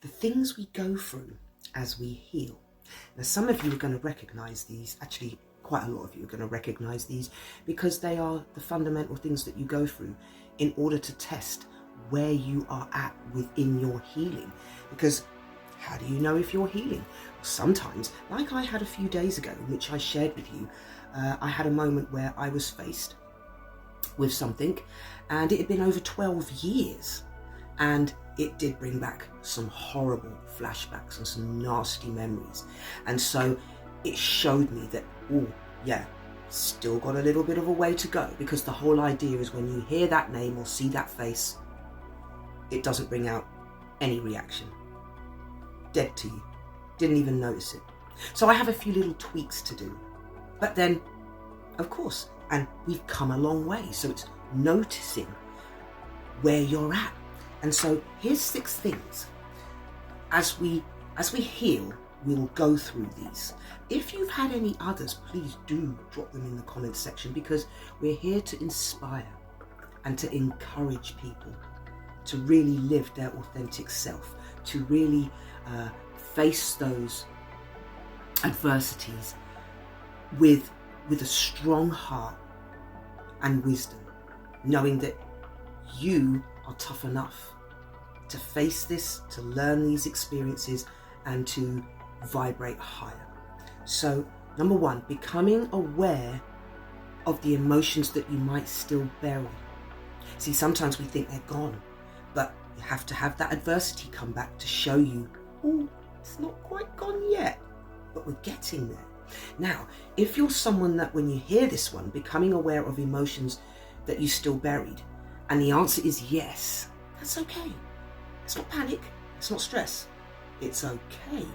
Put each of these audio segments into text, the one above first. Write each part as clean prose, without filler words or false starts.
the things we go through as we heal. Now, some of you are going to recognize these, actually quite a lot of you are going to recognize these, because they are the fundamental things that you go through in order to test where you are at within your healing. Because how do you know if you're healing? Sometimes, like I had a few days ago, which I shared with you, I had a moment where I was faced with something, and it had been over 12 years, and it did bring back some horrible flashbacks and some nasty memories. And so it showed me that, oh yeah, still got a little bit of a way to go, because the whole idea is when you hear that name or see that face, it doesn't bring out any reaction. Dead to you. Didn't even notice it. So I have a few little tweaks to do. But then, of course, and we've come a long way, so it's noticing where you're at. And so here's 6 things. As we heal, we'll go through these. If you've had any others, please do drop them in the comments section, because we're here to inspire and to encourage people to really live their authentic self, to really face those adversities with a strong heart and wisdom, knowing that you are tough enough to face this, to learn these experiences, and to vibrate higher. So, number 1, becoming aware of the emotions that you might still bury. See, sometimes we think they're gone, but you have to have that adversity come back to show you, oh, it's not quite gone yet, but we're getting there. Now, if you're someone that when you hear this one, becoming aware of emotions that you still buried, and the answer is yes, that's okay. It's not panic, it's not stress, it's okay.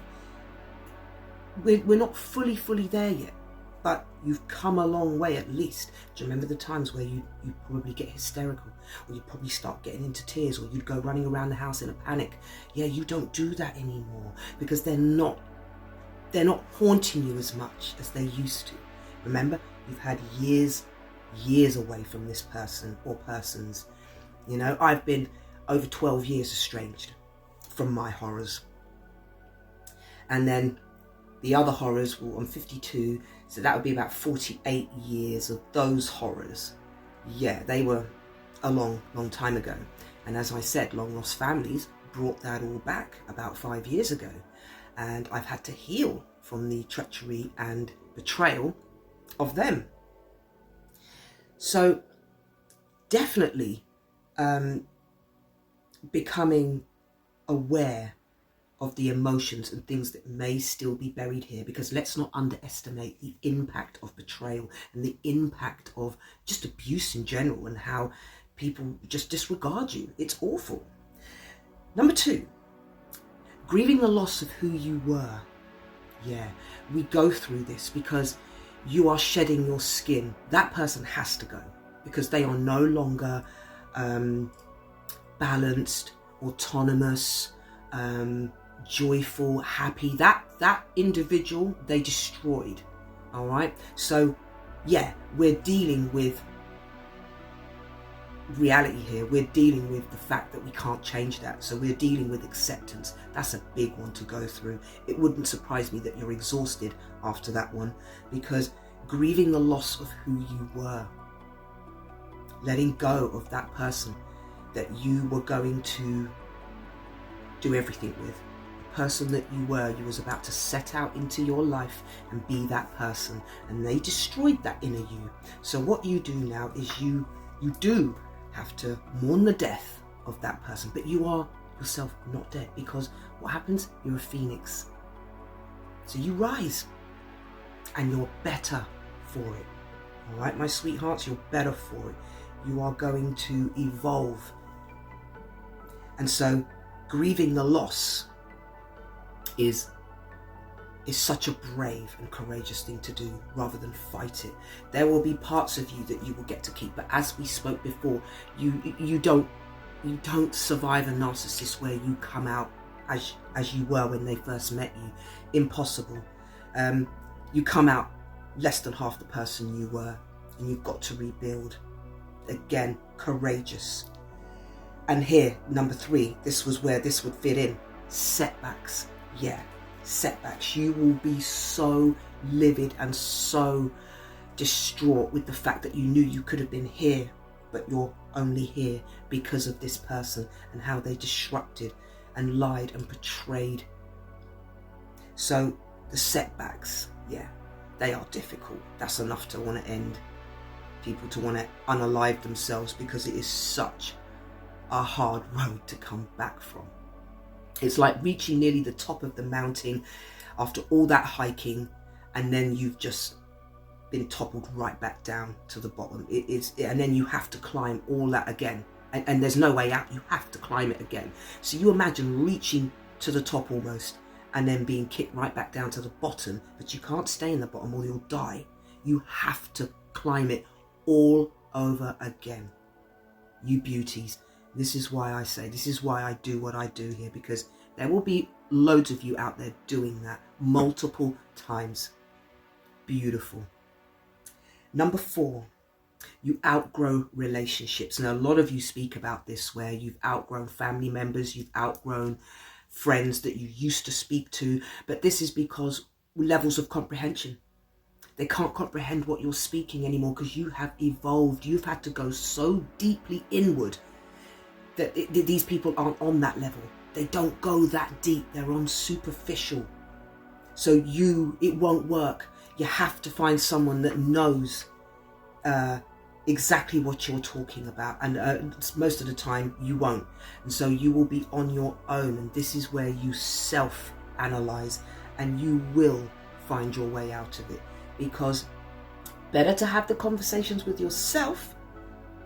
We're not fully there yet, but you've come a long way at least. Do you remember the times where you probably get hysterical, or you probably start getting into tears, or you'd go running around the house in a panic? Yeah, you don't do that anymore, because they're not haunting you as much as they used to. Remember, you've had years away from this person or persons. You know, I've been over 12 years estranged from my horrors. And then the other horrors, well, I'm 52, so that would be about 48 years of those horrors. Yeah, they were a long time ago. And as I said, long lost families brought that all back about 5 years ago. And I've had to heal from the treachery and betrayal of them. So definitely becoming aware of the emotions and things that may still be buried here, because let's not underestimate the impact of betrayal and the impact of just abuse in general, and how people just disregard you. It's awful. Number 2, grieving the loss of who you were. Yeah, we go through this because you are shedding your skin. That person has to go, because they are no longer balanced, autonomous, joyful, happy. That individual, they destroyed. All right, so yeah, we're dealing with reality here. We're dealing with the fact that we can't change that, so we're dealing with acceptance. That's a big one to go through. It wouldn't surprise me that you're exhausted after that one, because grieving the loss of who you were, letting go of that person that you were going to do everything with, the person that you was about to set out into your life and be that person, and they destroyed that inner you. So what you do now is you do have to mourn the death of that person, but you are yourself not dead, because what happens? You're a phoenix. So you rise, and you're better for it. All right, my sweethearts, you're better for it. You are going to evolve. And so grieving the loss is such a brave and courageous thing to do, rather than fight it. There will be parts of you that you will get to keep, but as we spoke before, you don't survive a narcissist where you come out as you were when they first met you. Impossible. You come out less than half the person you were, and you've got to rebuild. Again, courageous. And here, number 3, this was where this would fit in. setbacks. Yeah, setbacks. You will be so livid and so distraught with the fact that you knew you could have been here, but you're only here because of this person and how they disrupted and lied and betrayed. So the setbacks, yeah, they are difficult. That's enough to want to end people, to want to unalive themselves, because it is such a hard road to come back from. It's like reaching nearly the top of the mountain after all that hiking, and then you've just been toppled right back down to the bottom. And then you have to climb all that again, and there's no way out. You have to climb it again. So you imagine reaching to the top almost, and then being kicked right back down to the bottom, but you can't stay in the bottom or you'll die. You have to climb it all over again. You beauties, this is why I say, this is why I do what I do here, because there will be loads of you out there doing that multiple times. Beautiful. Number 4, you outgrow relationships. And a lot of you speak about this, where you've outgrown family members, you've outgrown friends that you used to speak to, but this is because levels of comprehension. They can't comprehend what you're speaking anymore because you have evolved. You've had to go so deeply inward that these people aren't on that level. They don't go that deep. They're on superficial. So it won't work. You have to find someone that knows exactly what you're talking about, and most of the time you won't, and so you will be on your own, and this is where you self-analyze, and you will find your way out of it, because better to have the conversations with yourself,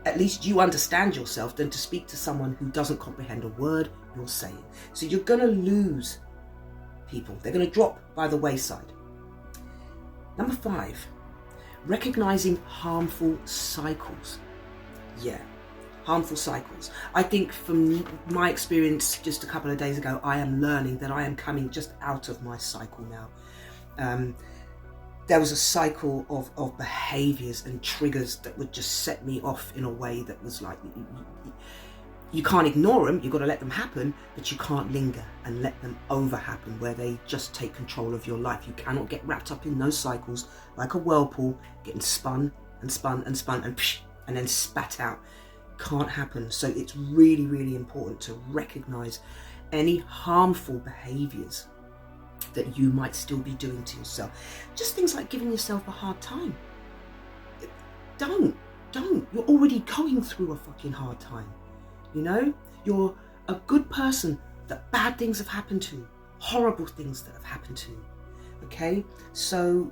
at least you understand yourself, than to speak to someone who doesn't comprehend a word you're saying. So you're going to lose people. They're going to drop by the wayside. Number 5, recognizing harmful cycles. Yeah, harmful cycles. I think from my experience just a couple of days ago, I am learning that I am coming just out of my cycle now. There was a cycle of behaviors and triggers that would just set me off in a way that was like, you can't ignore them, you've got to let them happen, but you can't linger and let them over happen where they just take control of your life. You cannot get wrapped up in those cycles like a whirlpool, getting spun and spun and spun and then spat out. Can't happen. So it's really, really important to recognize any harmful behaviors that you might still be doing to yourself. Just things like giving yourself a hard time. Don't. You're already going through a fucking hard time. You know, you're a good person that bad things have happened to, horrible things that have happened to. Okay, so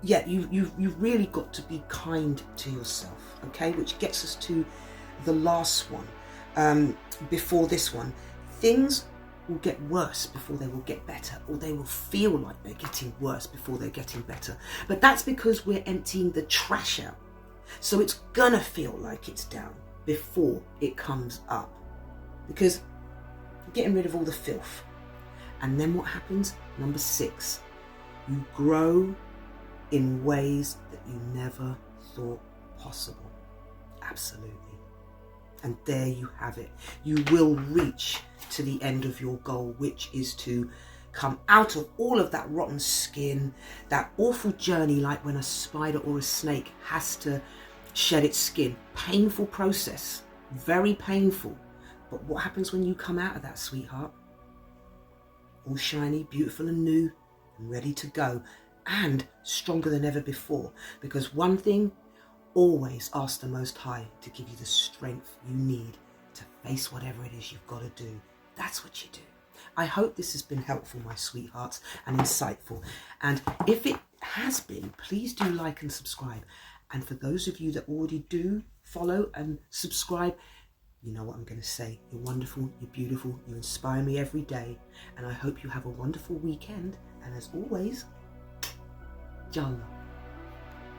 yeah, you've really got to be kind to yourself. Okay, which gets us to the last one. Before this one, things will get worse before they will get better, or they will feel like they're getting worse before they're getting better. But that's because we're emptying the trash out. So it's gonna feel like it's down before it comes up, because you're getting rid of all the filth. And then what happens? Number 6, you grow in ways that you never thought possible. Absolutely. And there you have it. You will reach to the end of your goal, which is to come out of all of that rotten skin, that awful journey, like when a spider or a snake has to shed its skin. Painful process, very painful. But what happens when you come out of that, sweetheart? All shiny, beautiful and new and ready to go, and stronger than ever before. Because one thing, always ask the Most High to give you the strength you need to face whatever it is you've got to do. That's what you do. I hope this has been helpful, my sweethearts, and insightful. And if it has been, please do like and subscribe. And for those of you that already do follow and subscribe, you know what I'm going to say. You're wonderful, you're beautiful, you inspire me every day. And I hope you have a wonderful weekend. And as always, Jalla.